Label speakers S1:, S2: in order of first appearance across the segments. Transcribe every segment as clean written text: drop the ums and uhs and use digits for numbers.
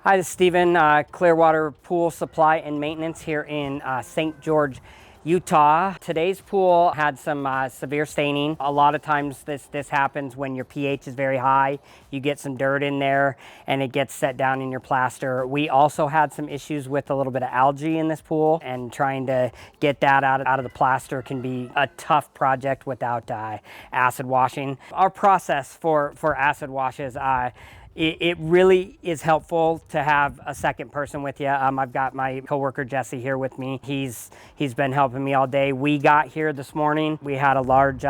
S1: Hi, this is Steven, Clearwater Pool Supply and Maintenance here in St. George, Utah. Today's pool had some severe staining. A lot of times this happens when your pH is very high. You get some dirt in there and it gets set down in your plaster. We also had some issues with a little bit of algae in this pool, and trying to get that out of the plaster can be a tough project without acid washing. Our process for acid washes, it really is helpful to have a second person with you. I've got my coworker Jesse here with me. He's been helping me all day. We got here this morning. We had a large,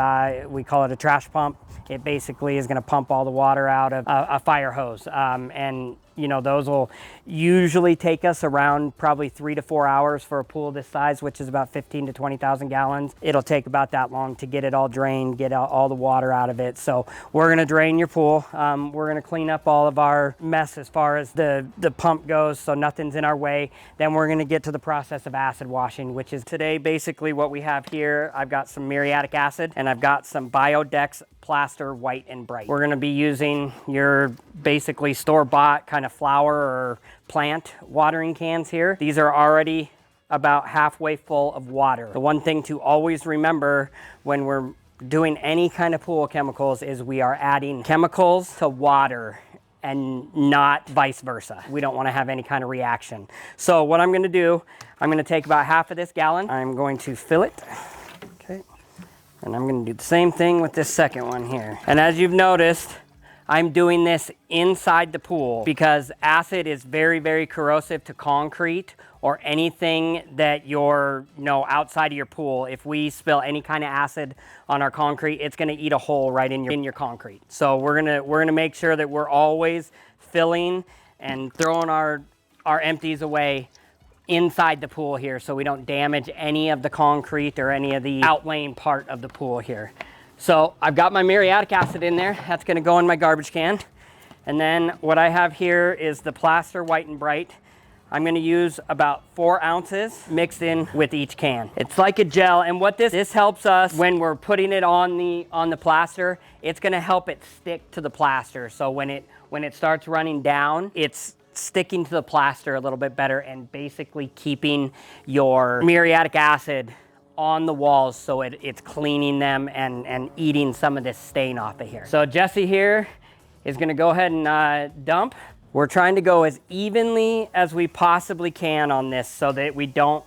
S1: we call it a trash pump. It basically is going to pump all the water out of a fire hose, and you know, those will usually take us around probably 3 to 4 hours for a pool this size, which is about 15 to 20,000 gallons. It'll take about that long to get it all drained, get all the water out of it. So we're gonna drain your pool. We're gonna clean up all of our mess as far as the pump goes, so nothing's in our way. Then we're gonna get to the process of acid washing, which is today basically what we have here. I've got some muriatic acid and I've got some Biodex plaster white and bright. We're gonna be using your basically store-bought kind of flower or plant watering cans here. These are already about halfway full of water. The one thing to always remember when we're doing any kind of pool chemicals is we are adding chemicals to water and not vice versa. We don't want to have any kind of reaction. So what I'm gonna do, I'm gonna take about half of this gallon. I'm going to fill it. Okay. And I'm gonna do the same thing with this second one here. And as you've noticed, I'm doing this inside the pool because acid is very, very corrosive to concrete or anything that you're, outside of your pool. If we spill any kind of acid on our concrete, it's gonna eat a hole right in your concrete. So we're gonna make sure that we're always filling and throwing our empties away inside the pool here, so we don't damage any of the concrete or any of the outlaying part of the pool here. So I've got my muriatic acid in there. That's gonna go in my garbage can. And then what I have here is the plaster white and bright. I'm gonna use about 4 ounces mixed in with each can. It's like a gel, and what this helps us when we're putting it on the plaster, it's gonna help it stick to the plaster. So when it starts running down, it's sticking to the plaster a little bit better and basically keeping your muriatic acid on the walls, so it's cleaning them and eating some of this stain off of here. So Jesse here is gonna go ahead and dump. We're trying to go as evenly as we possibly can on this so that we don't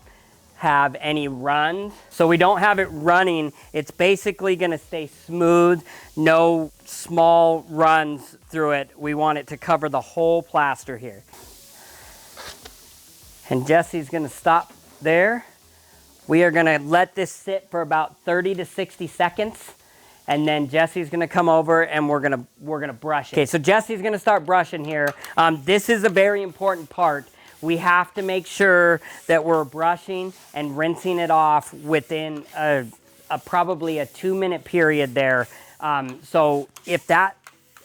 S1: have any runs. So we don't have it running. It's basically gonna stay smooth, no small runs through it. We want it to cover the whole plaster here. And Jesse's gonna stop there. We are gonna let this sit for about 30 to 60 seconds. And then Jesse's gonna come over and we're gonna brush it. Okay, so Jesse's gonna start brushing here. This is a very important part. We have to make sure that we're brushing and rinsing it off within probably a 2-minute period there. So if that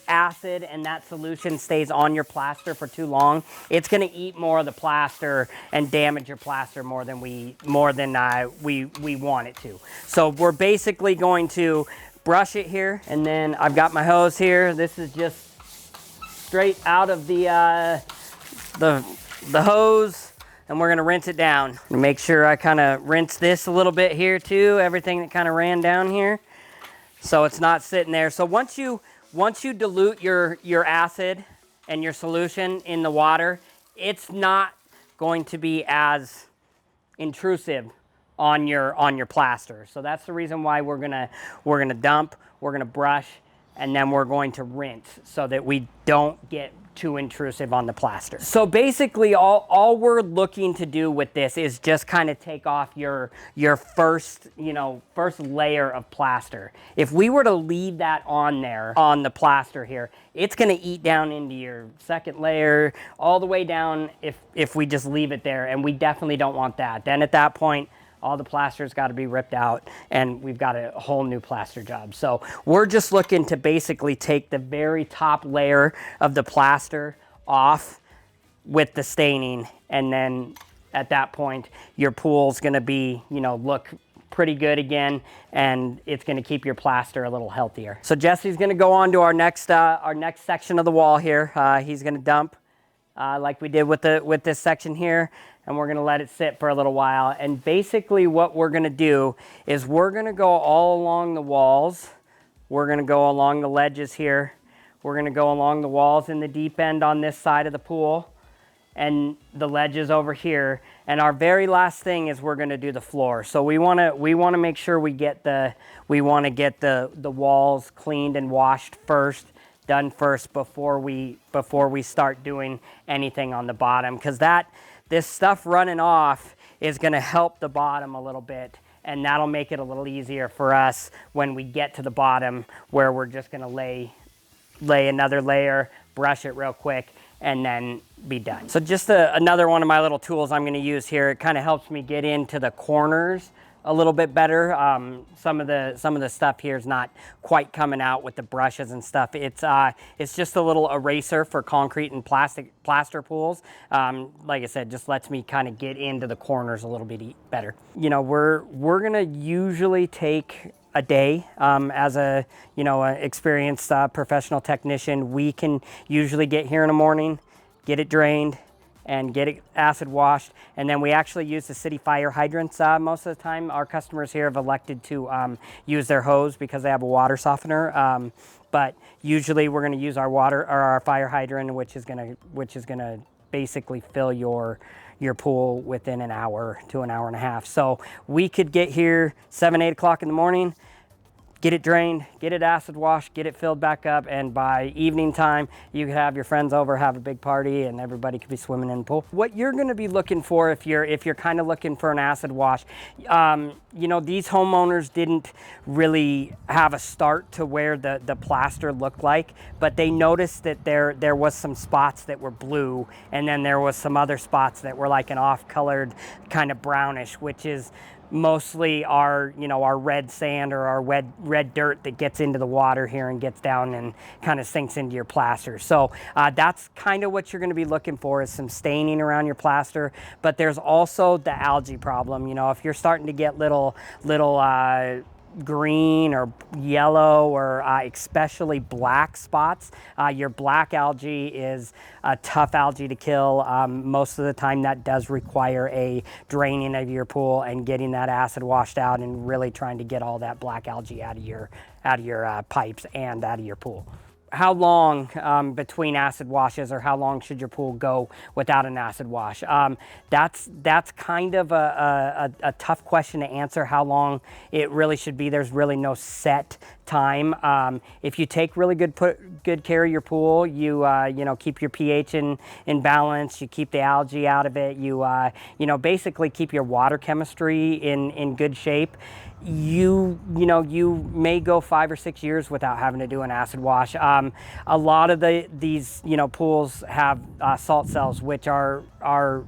S1: acid and that solution stays on your plaster for too long, it's going to eat more of the plaster and damage your plaster more than we want it to. So we're basically going to brush it here, and then I've got my hose here. This is just straight out of the hose, and we're going to rinse it down. Make sure I kind of rinse this a little bit here too, everything that kind of ran down here, so it's not sitting there. So once you dilute your acid and your solution in the water, it's not going to be as intrusive on your plaster. So that's the reason why we're gonna dump, we're gonna brush, and then we're going to rinse so that we don't get too intrusive on the plaster. So basically all we're looking to do with this is just kind of take off your first layer of plaster. If we were to leave that on there on the plaster here, it's gonna eat down into your second layer all the way down if we just leave it there, and we definitely don't want that. Then at that point, all the plaster's got to be ripped out and we've got a whole new plaster job. So we're just looking to basically take the very top layer of the plaster off with the staining, and then at that point your pool's going to be, look pretty good again, and it's going to keep your plaster a little healthier. So Jesse's going to go on to our next section of the wall here. He's going to dump like we did with this section here, and we're gonna let it sit for a little while. And basically what we're gonna do is we're gonna go all along the walls. We're gonna go along the ledges here. We're gonna go along the walls in the deep end on this side of the pool and the ledges over here. And our very last thing is we're gonna do the floor. So we wanna make sure we get the walls cleaned and washed first, done first before we start doing anything on the bottom, because this stuff running off is gonna help the bottom a little bit, and that'll make it a little easier for us when we get to the bottom, where we're just gonna lay another layer, brush it real quick, and then be done. So just another one of my little tools I'm gonna use here. It kind of helps me get into the corners a little bit better. Some of the stuff here is not quite coming out with the brushes and stuff. It's just a little eraser for concrete and plaster pools. Like I said, just lets me kind of get into the corners a little bit better. You know, we're gonna usually take a day. As a experienced professional technician, we can usually get here in the morning, get it drained, and get it acid washed. And then we actually use the city fire hydrants most of the time. Our customers here have elected to use their hose because they have a water softener. But usually we're gonna use our fire hydrant, which is gonna basically fill your pool within an hour to an hour and a half. So we could get here 7, 8 o'clock in the morning, get it drained, get it acid washed, get it filled back up, and by evening time, you could have your friends over, have a big party, and everybody could be swimming in the pool. What you're gonna be looking for if you're kind of looking for an acid wash, these homeowners didn't really have a start to where the plaster looked like, but they noticed that there was some spots that were blue, and then there was some other spots that were like an off-colored kind of brownish, which is mostly our red sand or our red dirt that gets into the water here and gets down and kind of sinks into your plaster. So that's kind of what you're going to be looking for, is some staining around your plaster. But there's also the algae problem. You know, if you're starting to get little green or yellow or especially black spots, your black algae is a tough algae to kill. Most of the time that does require a draining of your pool and getting that acid washed out and really trying to get all that black algae out of your pipes and out of your pool. How long between acid washes, or how long should your pool go without an acid wash? That's kind of a tough question to answer, how long it really should be. There's really no set time. If you take really good care of your pool, you keep your pH in balance, you keep the algae out of it, you basically keep your water chemistry in good shape, you may go 5 or 6 years without having to do an acid wash. A lot of these pools have salt cells, which are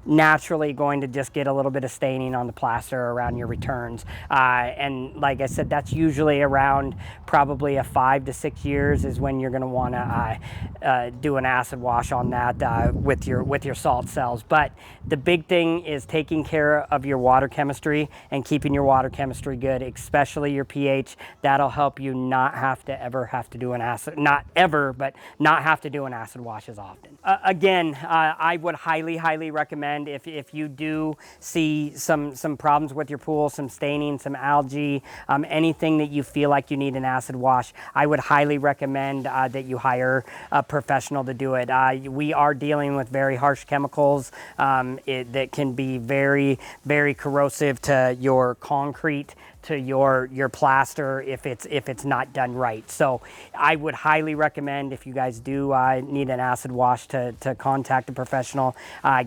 S1: naturally going to just get a little bit of staining on the plaster around your returns. And like I said, that's usually around probably a 5 to 6 years is when you're going to want to do an acid wash on that with your salt cells. But the big thing is taking care of your water chemistry and keeping your water chemistry good, especially your pH. That'll help you not have to ever have to do an acid, not ever, but not have to do an acid wash as often. Again, I would highly recommend, if you do see some problems with your pool, some staining, some algae, anything that you feel like you need an acid wash, I would highly recommend that you hire a professional to do it. We are dealing with very harsh chemicals that can be very corrosive to your concrete, to your plaster, if it's not done right. So I would highly recommend, if you guys do need an acid wash, to contact a professional,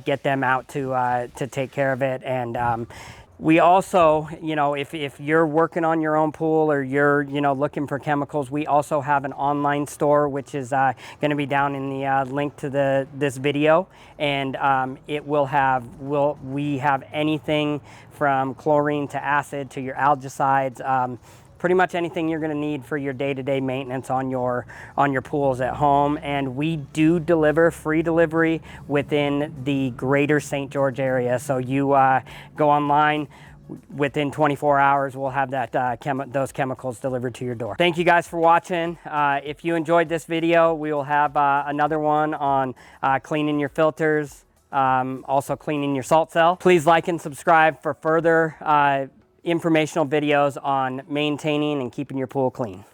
S1: get them out to take care of it. And we also, if you're working on your own pool, or you're looking for chemicals, we also have an online store, which is going to be down in the link to this video, and it will have we have anything from chlorine to acid to your algicides. Pretty much anything you're going to need for your day-to-day maintenance on your pools at home. And we do deliver free delivery within the greater St. George area. So you go online, within 24 hours, we'll have that those chemicals delivered to your door. Thank you guys for watching. If you enjoyed this video, we will have another one on cleaning your filters, also cleaning your salt cell. Please like and subscribe for further informational videos on maintaining and keeping your pool clean.